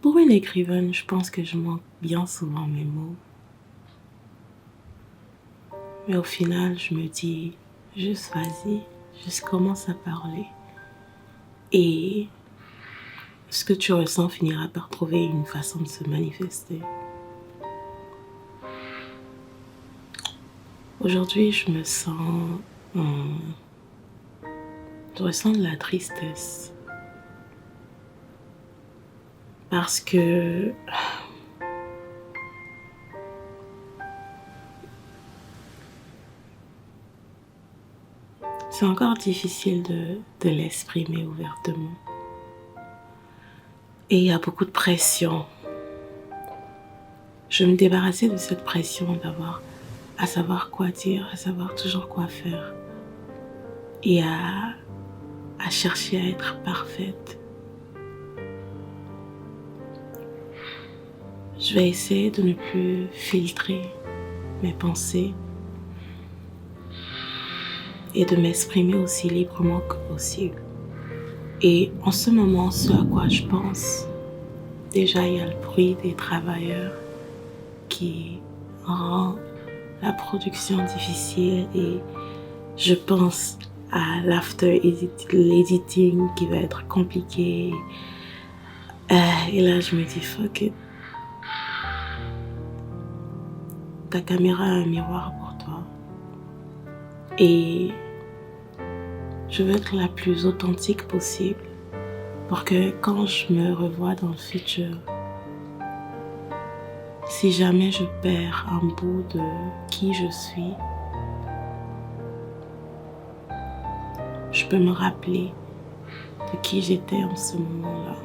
Pour une écrivaine, je pense que je manque bien souvent mes mots. Mais au final, je me dis, juste vas-y, juste commence à parler. Et ce que tu ressens finira par trouver une façon de se manifester. Aujourd'hui, je ressens de la tristesse. Parce que c'est encore difficile de l'exprimer ouvertement. Et il y a beaucoup de pression. Je me débarrassais de cette pression d'avoir à savoir quoi dire, à savoir toujours quoi faire. Et à chercher à être parfaite. Je vais essayer de ne plus filtrer mes pensées et de m'exprimer aussi librement que possible. Et en ce moment, ce à quoi je pense, déjà il y a le bruit des travailleurs qui rend la production difficile et je pense à l'editing qui va être compliqué. Et là je me dis fuck it. Ta caméra est un miroir pour toi. Et je veux être la plus authentique possible pour que quand je me revois dans le futur, si jamais je perds un bout de qui je suis, je peux me rappeler de qui j'étais en ce moment-là.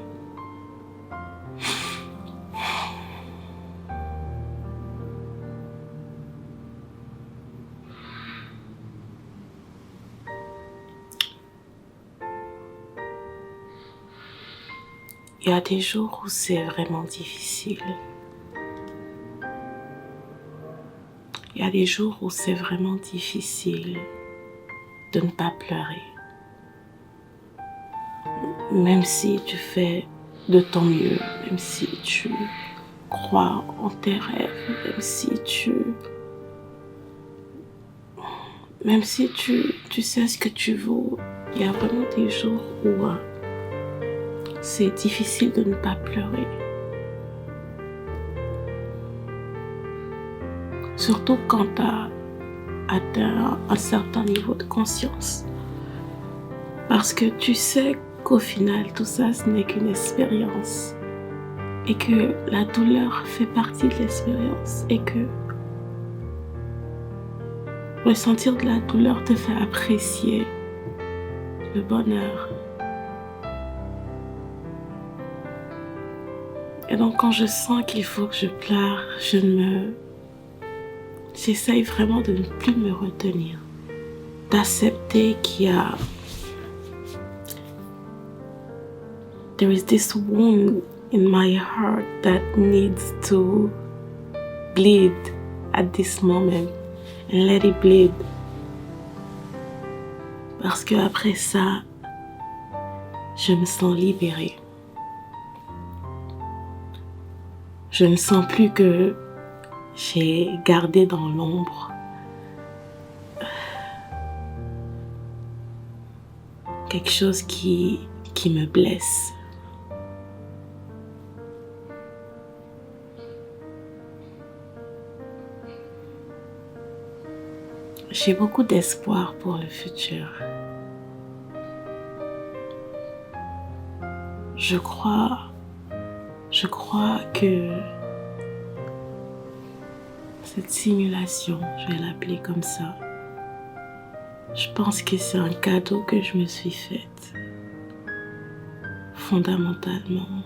Il y a des jours où c'est vraiment difficile. Il y a des jours où c'est vraiment difficile de ne pas pleurer. Même si tu fais de ton mieux, même si tu crois en tes rêves, même si tu sais ce que tu vaux, il y a vraiment des jours où c'est difficile de ne pas pleurer. Surtout quand tu as atteint un certain niveau de conscience. Parce que tu sais qu'au final, tout ça, ce n'est qu'une expérience. Et que la douleur fait partie de l'expérience. Et que ressentir de la douleur te fait apprécier le bonheur. Et donc quand je sens qu'il faut que je pleure, j'essaye vraiment de ne plus me retenir. D'accepter qu'il y a... There is this wound in my heart that needs to bleed at this moment. And let it bleed. Parce que après ça, je me sens libérée. Je ne sens plus que j'ai gardé dans l'ombre quelque chose qui me blesse. J'ai beaucoup d'espoir pour le futur. Je crois que cette simulation, je vais l'appeler comme ça, je pense que c'est un cadeau que je me suis faite, fondamentalement.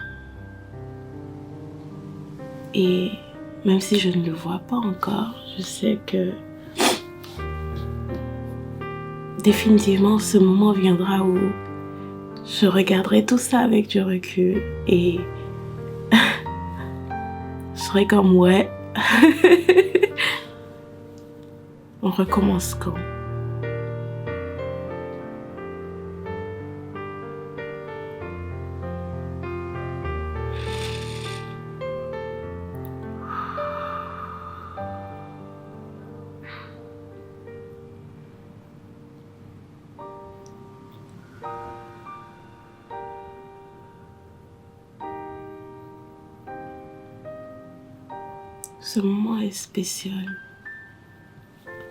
Et même si je ne le vois pas encore, je sais que définitivement ce moment viendra où je regarderai tout ça avec du recul et je serai comme ouais, on recommence quand? Ce moment est spécial.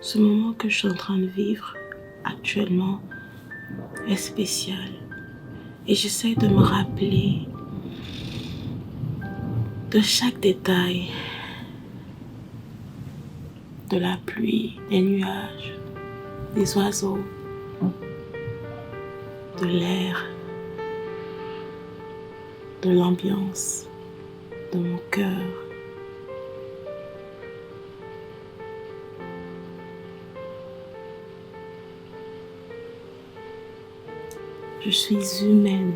Ce moment que je suis en train de vivre actuellement est spécial. Et j'essaie de me rappeler de chaque détail, de la pluie, des nuages, des oiseaux, de l'air, de l'ambiance, de mon cœur. Je suis humaine.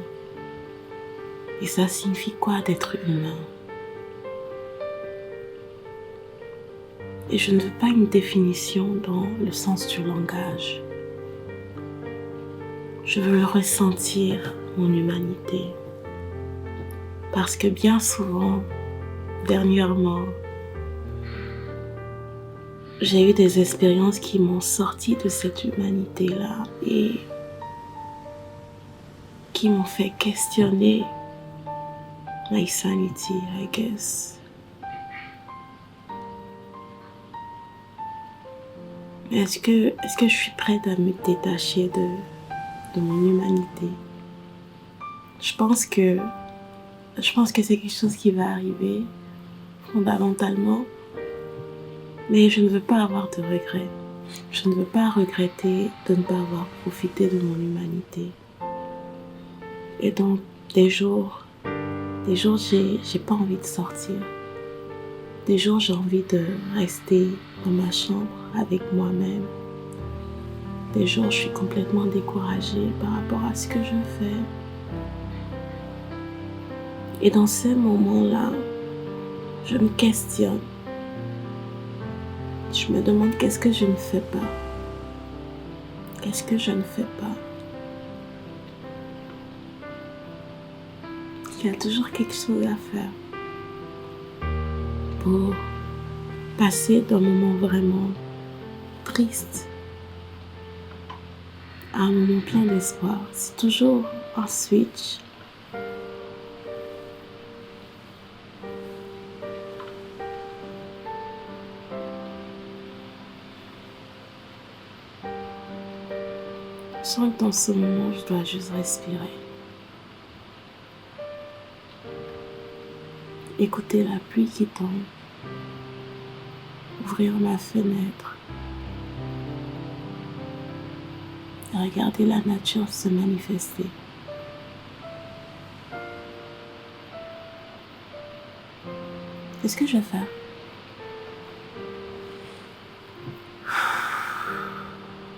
Et ça signifie quoi d'être humain? Et je ne veux pas une définition dans le sens du langage. Je veux le ressentir, mon humanité. Parce que bien souvent, dernièrement, j'ai eu des expériences qui m'ont sorti de cette humanité-là et qui m'ont fait questionner my sanity, I guess. Mais est-ce que je suis prête à me détacher de mon humanité? Je pense que c'est quelque chose qui va arriver fondamentalement, mais je ne veux pas avoir de regrets. Je ne veux pas regretter de ne pas avoir profité de mon humanité. Et donc, des jours, j'ai pas envie de sortir. Des jours, j'ai envie de rester dans ma chambre avec moi-même. Des jours, je suis complètement découragée par rapport à ce que je fais. Et dans ces moments-là, je me questionne. Je me demande qu'est-ce que je ne fais pas. Qu'est-ce que je ne fais pas? Il y a toujours quelque chose à faire pour passer d'un moment vraiment triste à un moment plein d'espoir. C'est toujours un switch. Je sens que dans ce moment, je dois juste respirer. Écouter la pluie qui tombe. Ouvrir ma fenêtre. Et regarder la nature se manifester. Qu'est-ce que je vais faire?